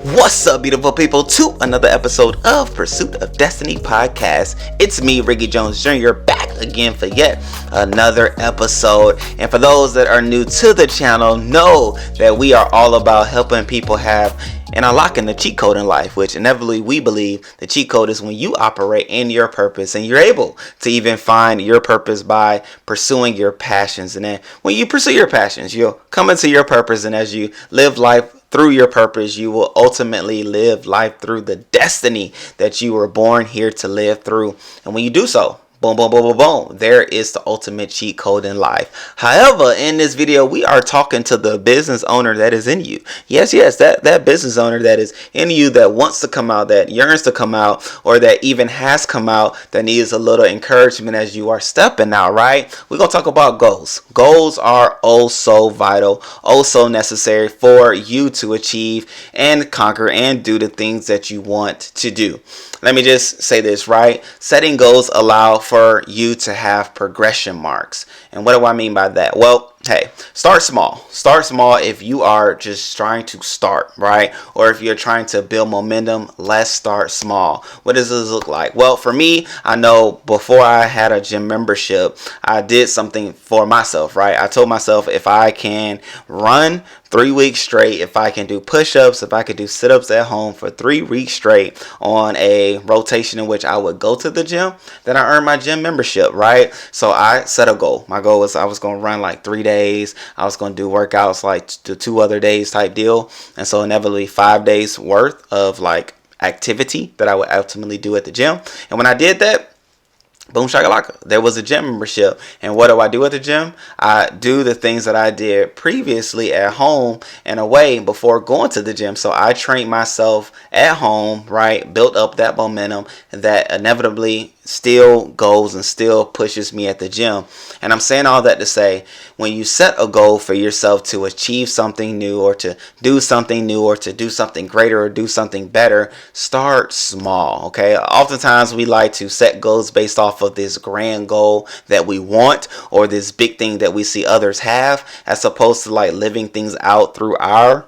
What's up, beautiful people, to another episode of Pursuit of Destiny podcast. It's me, Rickey Jones Jr., back again for yet another episode. And for those that are new to the channel, know that we are all about helping people have and unlocking the cheat code in life, which inevitably we believe the cheat code is when you operate in your purpose and you're able to even find your purpose by pursuing your passions. And then when you pursue your passions, you'll come into your purpose, and as you live life through your purpose, you will ultimately live life through the destiny that you were born here to live through. And when you do so, boom, boom, boom, boom, boom, there is the ultimate cheat code in life. However, in this video, we are talking to the business owner that is in you. Yes, that business owner that is in you, that wants to come out, that yearns to come out, or that even has come out, that needs a little encouragement as you are stepping out, right? We're going to talk about goals. Goals are oh so vital, oh so necessary for you to achieve and conquer and do the things that you want to do. Let me just say this, right? Setting goals allow for you to have progression marks. And what do I mean by that? Well, hey, start small. Start small if you are just trying to start, right? Or if you're trying to build momentum, let's start small. What does this look like? Well, for me, I know before I had a gym membership, I did something for myself, right? I told myself if I can run 3 weeks straight, if I can do push-ups, if I could do sit-ups at home for 3 weeks straight on a rotation in which I would go to the gym, then I earned my gym membership, right? So I set a goal. My goal was I was going to run like 3 days. I was going to do workouts like the 2 other days type deal. And so inevitably 5 days worth of like activity that I would ultimately do at the gym. And when I did that, boom shakalaka, there was a gym membership. And what do I do at the gym? I do the things that I did previously at home and away before going to the gym. So I trained myself at home, right? Built up that momentum that inevitably still goes and still pushes me at the gym. And I'm saying all that to say, when you set a goal for yourself to achieve something new, or to do something new, or to do something greater, or do something better, start small, okay? Oftentimes we like to set goals based off of this grand goal that we want, or this big thing that we see others have, as opposed to like living things out through our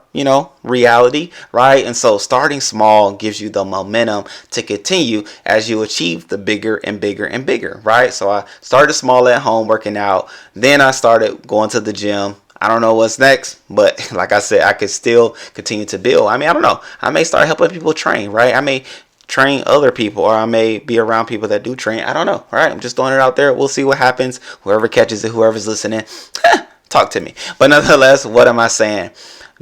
reality, right? And so starting small gives you the momentum to continue as you achieve the bigger and bigger and bigger, right? So I started small at home working out. Then I started going to the gym. I don't know what's next, but like I said, I could still continue to build. I mean, I don't know. I may start helping people train, right? I may train other people, or I may be around people that do train. I don't know, right? I'm just throwing it out there. We'll see what happens. Whoever catches it, whoever's listening, talk to me. But nonetheless, what am I saying?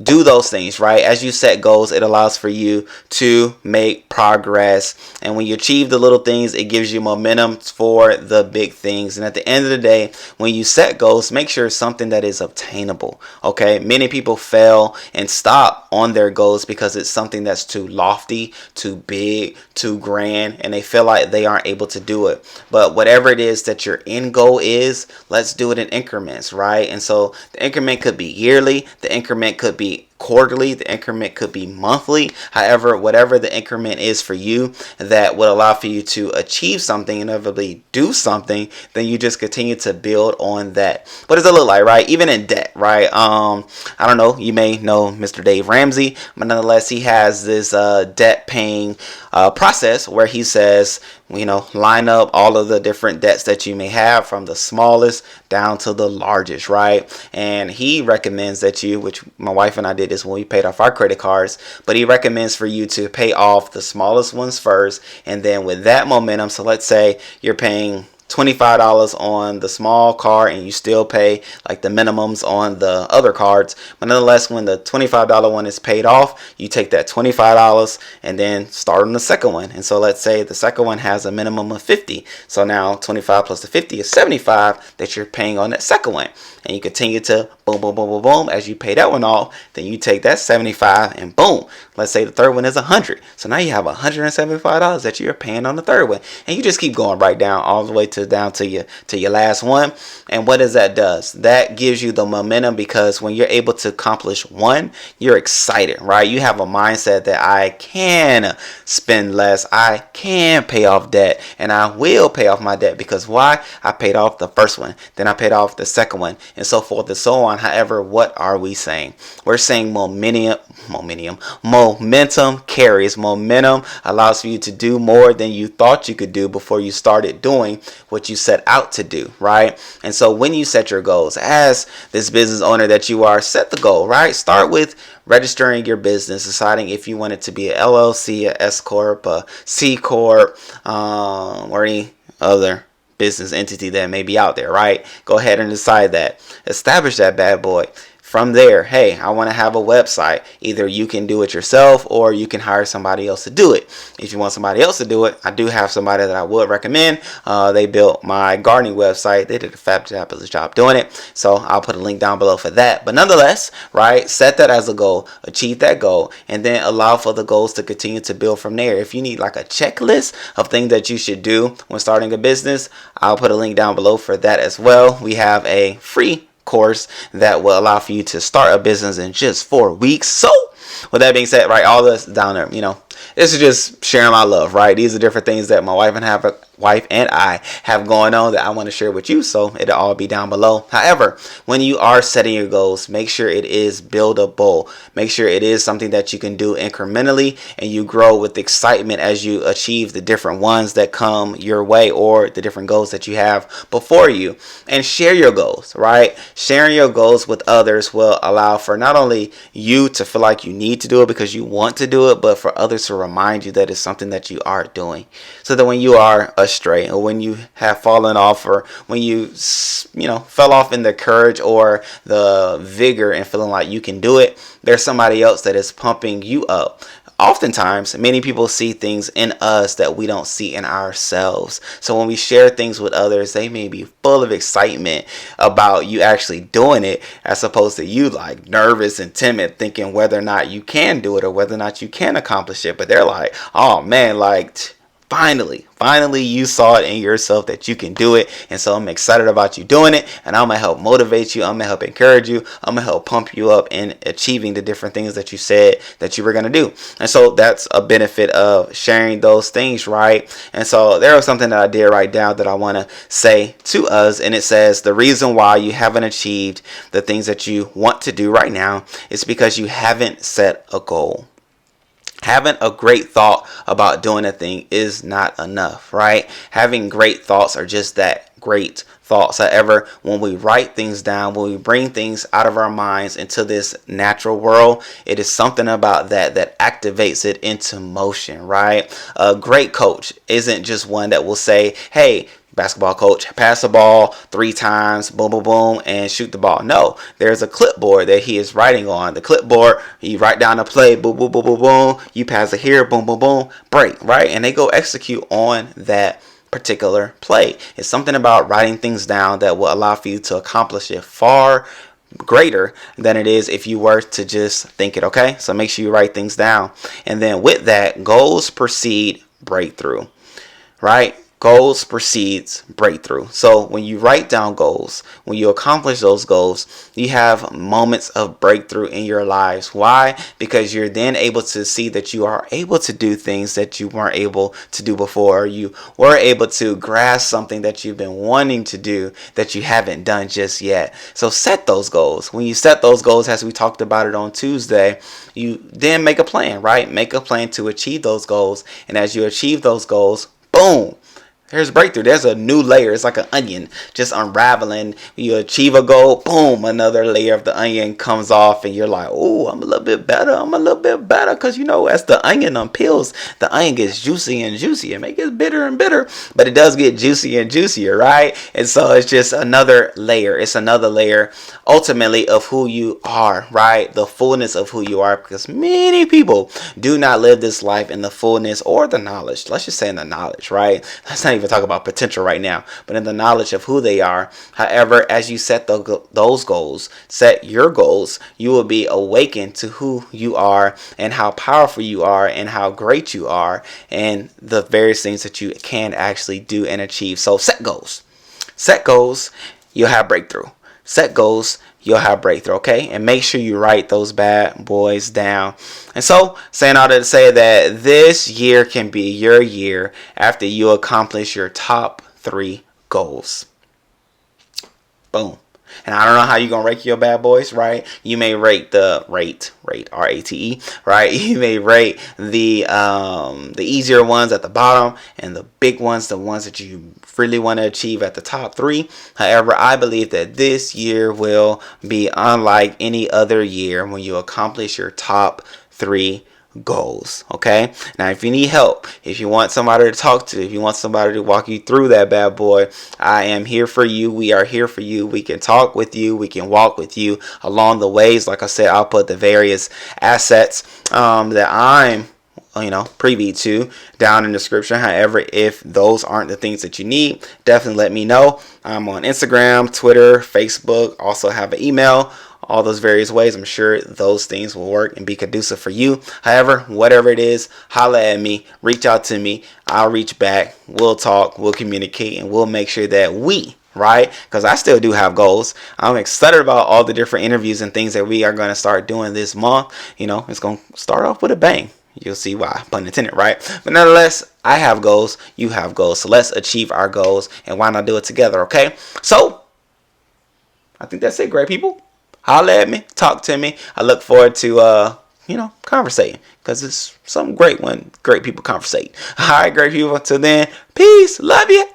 Do those things, right? As you set goals, it allows for you to make progress. And when you achieve the little things, it gives you momentum for the big things. And at the end of the day, when you set goals, make sure it's something that is obtainable, okay? Many people fail and stop on their goals because it's something that's too lofty, too big, too grand, and they feel like they aren't able to do it. But whatever it is that your end goal is, let's do it in increments, right? And so the increment could be yearly, the increment could be quarterly, the increment could be monthly. However, whatever the increment is for you that will allow for you to achieve something, inevitably do something, then you just continue to build on that. What does it look like, right? Even in debt, right? I don't know, you may know Mr. Dave Ramsey, but nonetheless, he has this debt paying process where he says, line up all of the different debts that you may have, from the smallest down to the largest, right? And he recommends that you, which my wife and I did this when we paid off our credit cards, but he recommends for you to pay off the smallest ones first, and then with that momentum, so let's say you're paying $25 on the small card and you still pay like the minimums on the other cards, but nonetheless, when the $25 one is paid off, you take that $25 and then start on the second one. And so let's say the second one has a minimum of 50, so now 25 plus the 50 is 75 that you're paying on that second one, and you continue to boom, boom, boom, boom, boom. As you pay that one off, then you take that 75 and boom, let's say the third one is 100, so now you have $175 that you're paying on the third one, and you just keep going right down all the way down to your last one. And what does that does? That gives you the momentum, because when you're able to accomplish one, you're excited, right? You have a mindset that I can spend less, I can pay off debt, and I will pay off my debt, because why? I paid off the first one, then I paid off the second one, and so forth and so on. However, what are we saying? We're saying momentum Momentum carries. Momentum allows for you to do more than you thought you could do before you started doing what you set out to do, right? And so when you set your goals, as this business owner that you are, set the goal, right? Start with registering your business, deciding if you want it to be an LLC, a S Corp, a C Corp, or any other business entity that may be out there, right? Go ahead and decide that. Establish that bad boy. From there, hey, I want to have a website. Either you can do it yourself or you can hire somebody else to do it. If you want somebody else to do it, I do have somebody that I would recommend. They built my gardening website. They did a fabulous job doing it. So I'll put a link down below for that. But nonetheless, right, set that as a goal, achieve that goal, and then allow for the goals to continue to build from there. If you need like a checklist of things that you should do when starting a business, I'll put a link down below for that as well. We have a free course that will allow for you to start a business in just 4 weeks. So with that being said, right, all this down there, this is just sharing my love, right? These are different things that my wife and I have going on that I want to share with you, so it'll all be down below. However, when you are setting your goals, make sure it is buildable. Make sure it is something that you can do incrementally, and you grow with excitement as you achieve the different ones that come your way or the different goals that you have before you. And share your goals, right? Sharing your goals with others will allow for not only you to feel like you need to do it because you want to do it, but for others to remind you that it's something that you are doing, so that when you are astray or when you have fallen off or when you fell off in the courage or the vigor and feeling like you can do it, there's somebody else that is pumping you up. Oftentimes, many people see things in us that we don't see in ourselves. So when we share things with others, they may be full of excitement about you actually doing it, as opposed to you like nervous and timid, thinking whether or not you can do it or whether or not you can accomplish it. But they're like, oh man, like finally you saw it in yourself that you can do it. And so I'm excited about you doing it, and I'm gonna help motivate you, I'm gonna help encourage you, I'm gonna help pump you up in achieving the different things that you said that you were gonna do. And so that's a benefit of sharing those things, right? And so there was something that I did write down that I want to say to us, and it says the reason why you haven't achieved the things that you want to do right now is because you haven't set a goal. Having a great thought about doing a thing is not enough, right? Having great thoughts are just that, great thoughts. However, when we write things down, when we bring things out of our minds into this natural world, it is something about that activates it into motion, right? A great coach isn't just one that will say, hey, basketball coach, pass the ball 3 times, boom, boom, boom, and shoot the ball. No, there's a clipboard that he is writing on. The clipboard, you write down a play, boom, boom, boom, boom, boom. You pass it here, boom, boom, boom, break, right? And they go execute on that particular play. It's something about writing things down that will allow for you to accomplish it far greater than it is if you were to just think it, okay? So make sure you write things down. And then with that, goals precede breakthrough, right? Goals precedes breakthrough. So when you write down goals, when you accomplish those goals, you have moments of breakthrough in your lives. Why? Because you're then able to see that you are able to do things that you weren't able to do before. You were able to grasp something that you've been wanting to do that you haven't done just yet. So set those goals. When you set those goals, as we talked about it on Tuesday, you then make a plan, right? Make a plan to achieve those goals. And as you achieve those goals, boom, there's breakthrough. There's a new layer. It's like an onion just unraveling. You achieve a goal, boom, another layer of the onion comes off, and you're like, oh, I'm a little bit better. I'm a little bit better. Because, as the onion unpeels, the onion gets juicy and juicy. It may get bitter and bitter, but it does get juicy and juicier, right? And so it's just another layer. It's another layer, ultimately, of who you are, right? The fullness of who you are, because many people do not live this life in the fullness or the knowledge. Let's just say in the knowledge, right? Let's not even talk about potential right now, but in the knowledge of who they are. However, as you set those goals, set your goals, you will be awakened to who you are and how powerful you are and how great you are and the various things that you can actually do and achieve. So set goals. Set goals, you'll have breakthrough. Set goals, you'll have breakthrough, okay? And make sure you write those bad boys down. And so, saying all that to say that this year can be your year after you accomplish your top 3 goals. Boom. And I don't know how you're going to rate your bad boys, right? You may rate rate R-A-T-E, right? You may rate the easier ones at the bottom, and the big ones, the ones that you really want to achieve, at the top 3. However, I believe that this year will be unlike any other year when you accomplish your top 3 goals. Okay, now if you need help, if you want somebody to talk to, if you want somebody to walk you through that bad boy, I am here for you. We are here for you. We can talk with you, we can walk with you along the ways. Like I said, I'll put the various assets that I'm privy to down in the description. However, if those aren't the things that you need, definitely let me know. I'm on Instagram, Twitter, Facebook, also have an email. All those various ways, I'm sure those things will work and be conducive for you. However, whatever it is, holla at me, reach out to me, I'll reach back, we'll talk, we'll communicate, and we'll make sure that right? Because I still do have goals. I'm excited about all the different interviews and things that we are going to start doing this month. It's going to start off with a bang. You'll see why, pun intended, right? But nonetheless, I have goals, you have goals, so let's achieve our goals, and why not do it together, okay? So, I think that's it, great people. Holla at me, talk to me. I look forward to conversating, because it's something great when great people conversate. All right, great people. Until then, peace, love you.